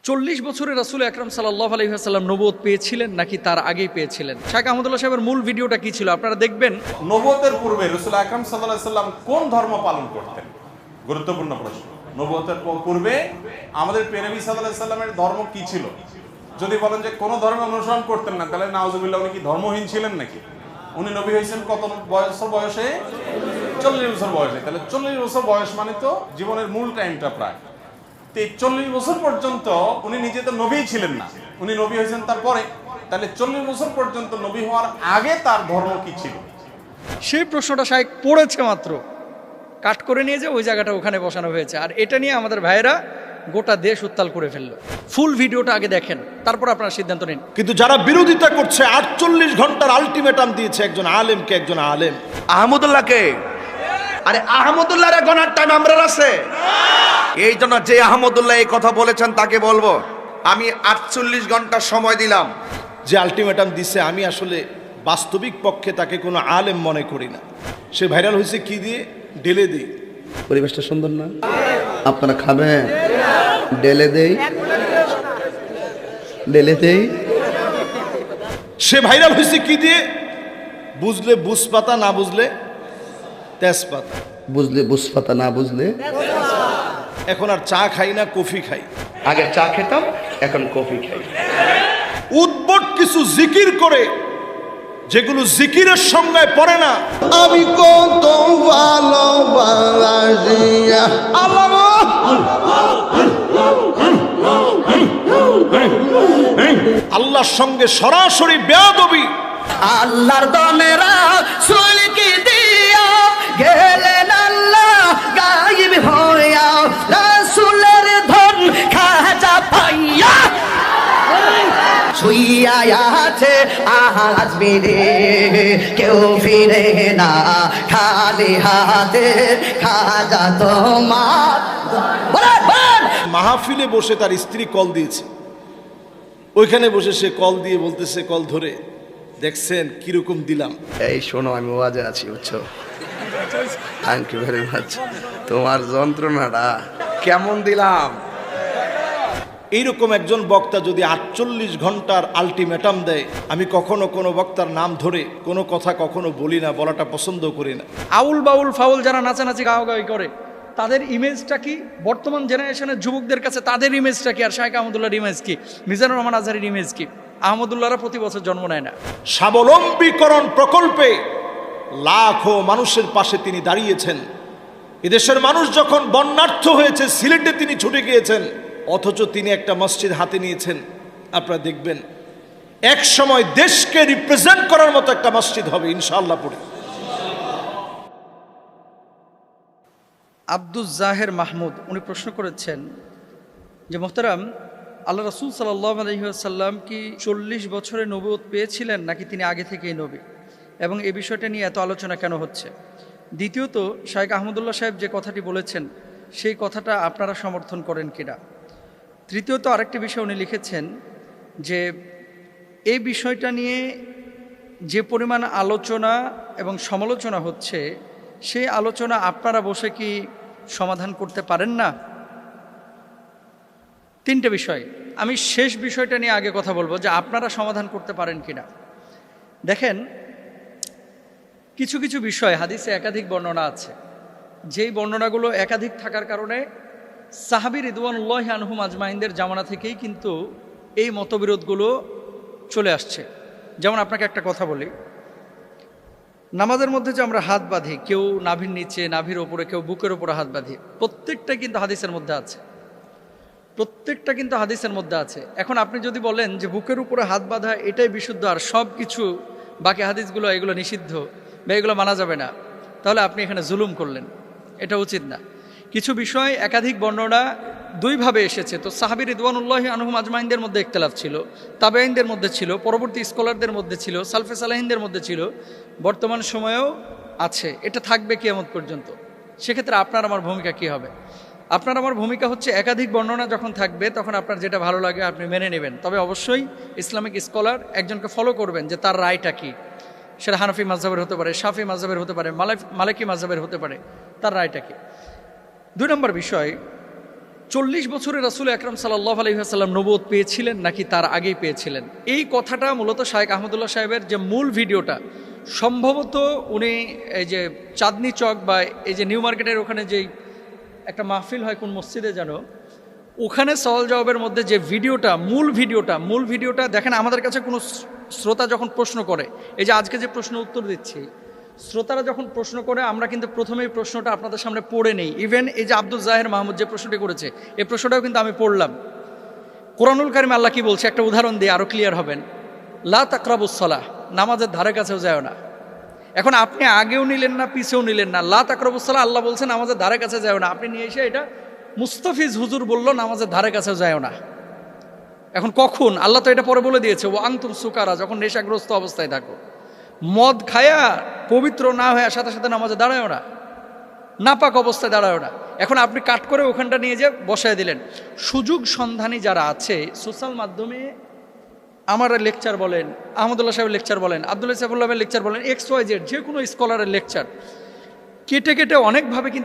40 বছরে রাসূল আকরাম সাল্লাল্লাহু আলাইহি ওয়াসাল্লাম নবুয়ত পেয়েছিলেন নাকি তার আগেই পেয়েছিলেন? শাইখ আহমদুল্লাহ সাহেবের মূল ভিডিওটা কি ছিল আপনারা দেখবেন। নবুয়তের পূর্বে রাসূল আকরাম সাল্লাল্লাহু আলাইহি ওয়াসাল্লাম কোন ধর্ম পালন করতেন? গুরুত্বপূর্ণ প্রশ্ন। নবুয়তের পূর্বে আমাদের প্রিয় নবী সাল্লাল্লাহু আলাইহি ওয়াসাল্লামের ধর্ম কি ছিল? যদি বলেন যে কোন ধর্ম অনুসরণ করতেন না, তাহলে নাউজুবিল্লাহ উনি কি ধর্মহীন ছিলেন নাকি? উনি নবী হয়েছেন কত বয়সে? 40 বছর বয়সে। তাহলে 40 বছর বয়স মানে তো জীবনের মূল টাইমটা প্রায়। 40 বছর পর্যন্ত উনি নিজে তো নবী ছিলেন না, উনি নবী হয়েছেন তারপরে। তাহলে 40 বছর পর্যন্ত নবী হওয়ার আগে তার ধর্ম কি ছিল? সেই প্রশ্নটা শাইখ পড়েছে মাত্র, কাট করে নিয়ে যে ওই জায়গাটা ওখানে বসানো হয়েছে। আর এটা নিয়ে আমাদের ভাইয়েরা গোটা দেশ উত্তাল করে ফেললো। ফুল ভিডিওটা আগে দেখেন, তারপর আপনারা সিদ্ধান্ত নিন। কিন্তু যারা বিরোধিতা করছে 48 ঘন্টার আলটিমেটাম দিয়েছে একজন আলেমকে, একজন আলেম আহমদুল্লাহকে। আরে আহমদুল্লাহর গণার টাইম আমরা আছে। এই জন্য যে আহমদুল্লাহ এই কথা বলেছেন তাকে বলবো আমি 48 ঘন্টা সময় দিলাম। যে আলটিমেটাম দিছে, আমি আসলে বাস্তবিক পক্ষে তাকে কোনো আলেম মনে করি না। সে ভাইরাল হয়েছে কি দিয়ে? ডেলে দিই। পরিবেশটা সুন্দর না? আপনারা খাবেন? ডেলে দেই, ডেলে দেই। সে ভাইরাল হয়েছে কি দিয়ে? বুঝলে বুঝপাতা, না বুঝলে তেজপাতা। বুঝলে বুঝপাতা, না বুঝলে। এখন আর চা খাই না, কফি খাই। আগে চা খেতাম, এখন কফি খাই। উদ্ভট কিছু জিকির করে যেগুলো জিকিরের সংজ্ঞায় পড়ে না। আমি কত ভালোবাসি আল্লাহর সঙ্গে সরাসরি বেয়াদবি। আল্লাহর দমেরা সুলকি দিয়া গেলেন আল্লাহ গায়েব হইয়া, রাসূলের ধন খাজা পাইয়া শুইয়া আছে আজ মেরে কেউ ফিরে না খালি হাতে, খাজা তোমার। মাহফিলে বসে তার স্ত্রী কল দিয়েছে, ওইখানে বসে সে কল দিয়ে বলতেছে, কল ধরে, দেখছেন কিরকম দিলাম। এই শোনো, আমি ওয়াজে আছি, বুঝছো? Thank you very much. তোমার যন্ত্রণাটা কেমন দিলাম? এইরকম একজন বক্তা যদি 48 ঘন্টার আলটিমেটাম দেয়, আমি কখনো কোনো বক্তার নাম ধরে কোনো কথা কখনো বলি না, বলাটা পছন্দ করি না। আউল বাউল ফাউল যারা নাচানাচি গাওয়াগাওয়ি করে তাদের ইমেজটা কি? বর্তমান জেনারেশনের যুবকদের কাছে তাদের ইমেজটা কি? আর শাইখ আহমদুল্লাহর ইমেজ কি? মিজানুর রহমান আজহারীর ইমেজ কি? আহমদুল্লাহরা প্রতি বছর জন্ম নেয় না। স্বাবলম্বীকরণ প্রকল্পে লাখো মানুষের পাশে তিনি দাঁড়িয়েছেন। এদেশের মানুষ যখন বন্যার্থ হয়েছে, সিলেটে তিনি ছুটে গিয়েছেন, অথচ তিনি একটা মসজিদ হাতে নিয়েছেন। আপনারা দেখবেন এক সময় দেশকে রিপ্রেজেন্ট করার মতো একটা মসজিদ হবে ইনশাআল্লাহ। পড়ে আব্দুল জাহের মাহমুদ উনি প্রশ্ন করেছেন যে মোহতারাম, আল্লাহ রাসূল সাল্লাল্লাহু আলাইহি ওয়াসাল্লাম কি 40 বছরে নবুয়ত পেয়েছিলেন নাকি তিনি আগে থেকেই নবী, এবং এই বিষয়টা নিয়ে এত আলোচনা কেন হচ্ছে? দ্বিতীয়ত, শাইখ আহমদুল্লাহ সাহেব যে কথাটি বলেছেন সেই কথাটা আপনারা সমর্থন করেন কিনা? তৃতীয়ত, আরেকটি বিষয় উনি লিখেছেন যে এই বিষয়টা নিয়ে যে পরিমাণ আলোচনা এবং সমালোচনা হচ্ছে, সেই আলোচনা আপনারা বসে কি সমাধান করতে পারেন না? তিনটে বিষয়। আমি শেষ বিষয়টা নিয়ে আগে কথা বলবো যে আপনারা সমাধান করতে পারেন কিনা। দেখেন, কিছু কিছু বিষয় হাদিসে একাধিক বর্ণনা আছে, যেই বর্ণনাগুলো একাধিক থাকার কারণে সাহাবী রিদওয়ানুল্লাহি আনহুম আজমাইনদের জামানা থেকেই কিন্তু এই মতবিরোধগুলো চলে আসছে। যেমন আপনাকে একটা কথা বলি, নামাজের মধ্যে যে আমরা হাত বাঁধি, কেউ নাভির নিচে, নাভির ওপরে, কেউ বুকের ওপরে হাত বাঁধি, প্রত্যেকটা কিন্তু হাদিসের মধ্যে আছে। প্রত্যেকটা কিন্তু হাদিসের মধ্যে আছে। এখন আপনি যদি বলেন যে বুকের উপরে হাত বাঁধা এটাই বিশুদ্ধ আর সব কিছু বাকি হাদিসগুলো এগুলো নিষিদ্ধ বা এগুলো মানা যাবে না, তাহলে আপনি এখানে জুলুম করলেন, এটা উচিত না। কিছু বিষয় একাধিক বর্ণনা দুইভাবে এসেছে। তো সাহাবী রিদওয়ানুল্লাহি আনহুম আজমাইনদের মধ্যে ইখতিলাফ ছিল, তাবেঈনদের মধ্যে ছিল, পরবর্তী স্কলারদের মধ্যে ছিল, সালফে সালেহিনদের মধ্যে ছিল, বর্তমান সময়েও আছে, এটা থাকবে কিয়ামত পর্যন্ত। সেক্ষেত্রে আপনার আমার ভূমিকা কি হবে? আপনার আমার ভূমিকা হচ্ছে একাধিক বর্ণনা যখন থাকবে তখন আপনার যেটা ভালো লাগে আপনি মেনে নেবেন, তবে অবশ্যই ইসলামিক স্কলার একজনকে ফলো করবেন যে তার রায়টা কি। সেটা হানাফি মাযহাবের হতে পারে, শাফি মাযহাবের হতে পারে, মালিকি মাযহাবের হতে পারে, তার রায়টা কি। দুই নম্বর বিষয়, 40 বছরে রাসূল আকরাম সাল্লাল্লাহু আলাইহি ওয়াসাল্লাম নবুয়ত পেয়েছিলেন নাকি তার আগেই পেয়েছিলেন? এই কথাটা মূলত শায়েখ আহমদুল্লাহ সাহেবের যে মূল ভিডিওটা, সম্ভবত উনি এই যে চাঁদনি চক বা এই যে নিউ মার্কেটের ওখানে যেই একটা মাহফিল হয় কোন মসজিদে যেন, ওখানে সওয়াল জবাবের মধ্যে যে ভিডিওটা, মূল ভিডিওটা দেখেন। আমাদের কাছে কোনো শ্রোতা যখন প্রশ্ন করে, এই যে আজকে যে প্রশ্ন উত্তর দিচ্ছি, শ্রোতারা যখন প্রশ্ন করে আমরা কিন্তু প্রথমেই প্রশ্নটা আপনাদের সামনে পড়ে নেই। ইভেন এই যে আব্দুল জাহের মাহমুদ যে প্রশ্নটি করেছে, এই প্রশ্নটাও কিন্তু আমি পড়লাম। কোরআনুল কারিমে আল্লাহ কি বলছে একটা উদাহরণ দিয়ে আরো ক্লিয়ার হবেন। লা তাকরাবুস সালাহ, নামাজের ধারে কাছেও যায় না। এখন আপনি আগেও নিলেন না, পিছেও নিলেন না। লা তাকরাবুস সালাহ আল্লাহ বলছেন নামাজের ধারে কাছে যায় না, আপনি নিয়ে এসে এটা মুস্তাফিজ হুজুর বলল নামাজের ধারে কাছেও যায় না। এখন কখন? আল্লাহ তো এটা পরে বলে দিয়েছে, ও আনতুম সুকারা, যখন নেশাগ্রস্ত অবস্থায় থাকো। মদ খায়া পবিত্র না হয়ে সাথে সাথে নামাজে দাঁড়ায় না, নাপাক অবস্থায় দাঁড়ায় না। এখন আপনি কাট করে ওখানটা নিয়ে যে বসায় দিলেন। সুযোগ সন্ধানী যারা আছে সোশ্যাল মাধ্যমে, আমার লেকচার বলেন, আহমদুল্লাহ সাহেবের লেকচার বলেন, আব্দুল্লাহ সাহেবুল্লাহের লেকচার বলেন, XYZ যে কোনো স্কলারের লেকচার কেটে কেটে অনেকভাবে কিন্তু